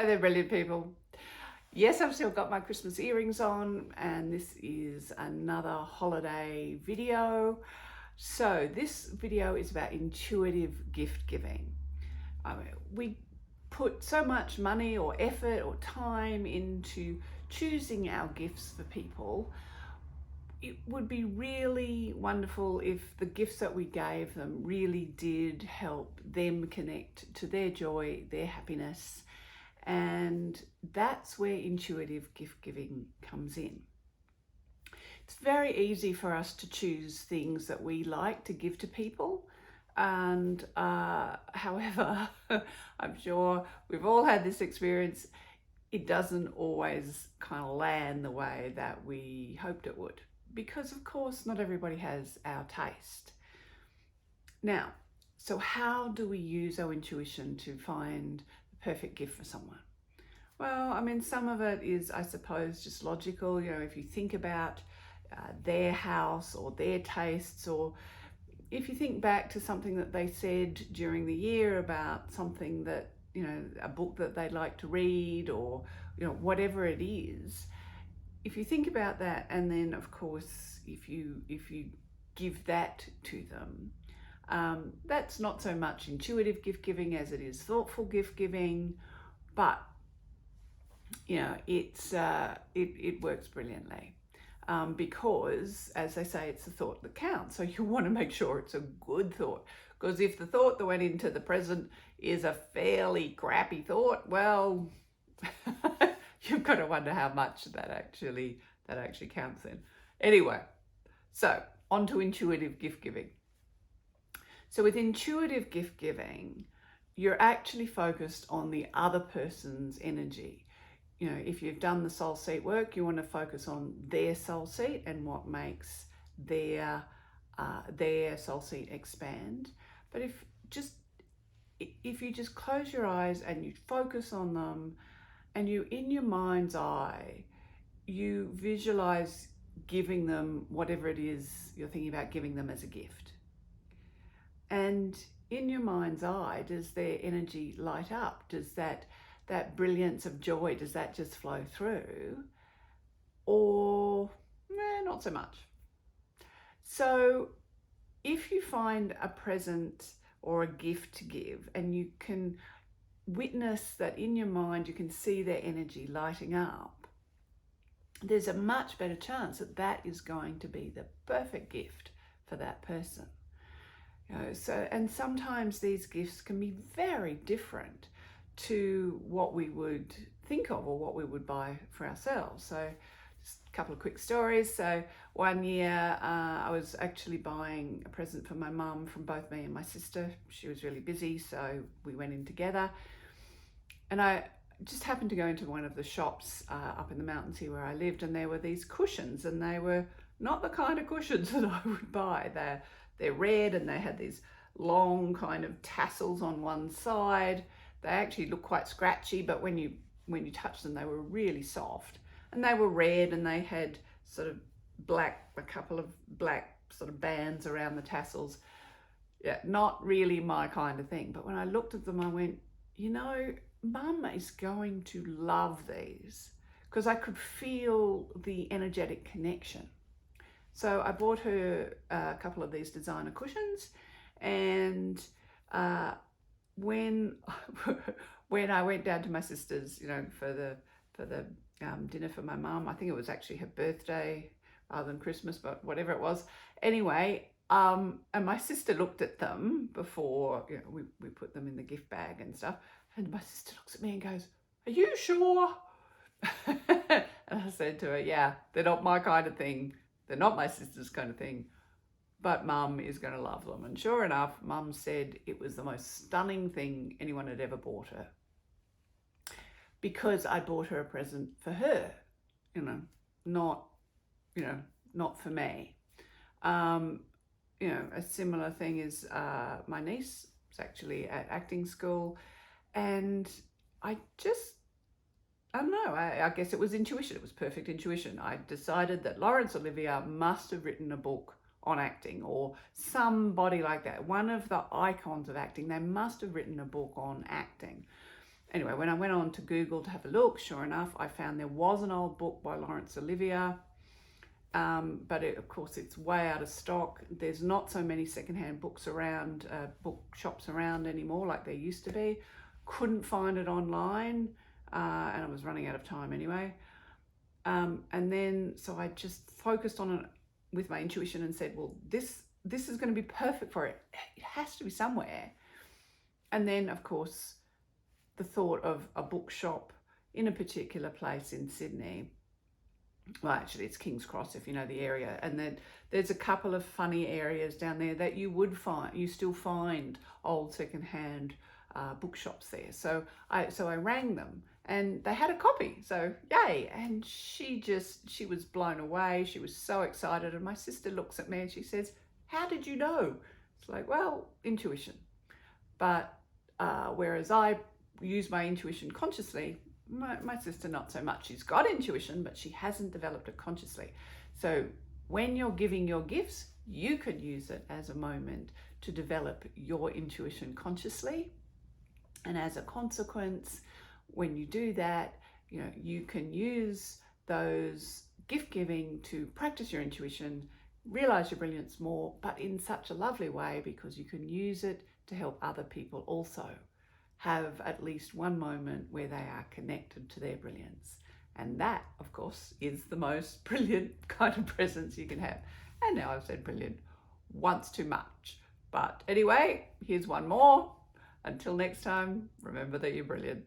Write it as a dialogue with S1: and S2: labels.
S1: Hi there, brilliant people. Yes, I've still got my Christmas earrings on, and this is another holiday video. So this video is about intuitive gift giving. We put so much money or effort or time into choosing our gifts for people. It would be really wonderful if the gifts that we gave them really did help them connect to their joy, their happiness, and that's where intuitive gift giving comes in. It's very easy for us to choose things that we like to give to people. And however, I'm sure we've all had this experience, it doesn't always kind of land the way that we hoped it would. Because of course, not everybody has our taste. Now, so how do we use our intuition to find perfect gift for someone? Well, I mean, some of it is, I suppose, just logical. If you think about their house or their tastes, or if you think back to something that they said during the year about something that, a book that they'd like to read, or, whatever it is, if you think about that, and then of course, if you give that to them, that's not so much intuitive gift giving as it is thoughtful gift giving, but it works brilliantly, because, as they say, it's the thought that counts. So you want to make sure it's a good thought, because if the thought that went into the present is a fairly crappy thought, well, you've got to wonder how much that actually counts in. Anyway, so on to intuitive gift giving. So with intuitive gift giving, you're actually focused on the other person's energy. If you've done the soul seat work, you want to focus on their soul seat and what makes their soul seat expand. But if you just close your eyes and you focus on them, and you, in your mind's eye, you visualize giving them whatever it is you're thinking about giving them as a gift. And in your mind's eye, does their energy light up? Does that brilliance of joy, does that just flow through? Or not so much. So if you find a present or a gift to give, and you can witness that in your mind, you can see their energy lighting up, there's a much better chance that that is going to be the perfect gift for that person. And sometimes these gifts can be very different to what we would think of or what we would buy for ourselves. So just a couple of quick stories. So one year I was actually buying a present for my mum from both me and my sister. She was really busy, so we went in together. And I just happened to go into one of the shops up in the mountains here where I lived, and there were these cushions, and they were not the kind of cushions that I would buy. They're red, and they had these long kind of tassels on one side. They actually look quite scratchy, but when you touch them, they were really soft. And they were red, and they had sort of a couple of black sort of bands around the tassels. Yeah, not really my kind of thing. But when I looked at them, I went, Mum is going to love these, because I could feel the energetic connection. So I bought her a couple of these designer cushions, and when I went down to my sister's, for the dinner for my mum, I think it was actually her birthday rather than Christmas, but whatever it was. Anyway, and my sister looked at them before, we put them in the gift bag and stuff. And my sister looks at me and goes, "Are you sure?" And I said to her, "Yeah, they're not my kind of thing. They're not my sister's kind of thing, but Mum is going to love them." And sure enough, Mum said it was the most stunning thing anyone had ever bought her, because I bought her a present for her, not for me. A similar thing is my niece was actually at acting school, and I don't know, I guess it was intuition. It was perfect intuition. I decided that Laurence Olivier must have written a book on acting, or somebody like that. One of the icons of acting, they must have written a book on acting. anyway, when I went on to Google to have a look, sure enough, I found there was an old book by Laurence Olivier. But of course, it's way out of stock. There's not so many secondhand books around, bookshops around anymore like there used to be. Couldn't find it online, and I was running out of time anyway. And then, so I just focused on it with my intuition and said, well, this is going to be perfect for it. It has to be somewhere. And then, of course, the thought of a bookshop in a particular place in Sydney. Well, actually, it's King's Cross, if you know the area. And then there's a couple of funny areas down there that you still find old secondhand bookshops there. So I rang them and they had a copy. So yay. And she was blown away. She was so excited. And my sister looks at me and she says, how did you know? It's like, well, intuition. But whereas I use my intuition consciously, my sister not so much. She's got intuition, but she hasn't developed it consciously. So when you're giving your gifts, you could use it as a moment to develop your intuition consciously. And as a consequence, when you do that, you can use those gift giving to practice your intuition, realize your brilliance more, but in such a lovely way, because you can use it to help other people also have at least one moment where they are connected to their brilliance. And that, of course, is the most brilliant kind of presence you can have. And now I've said brilliant once too much. But anyway, here's one more. Until next time, remember that you're brilliant.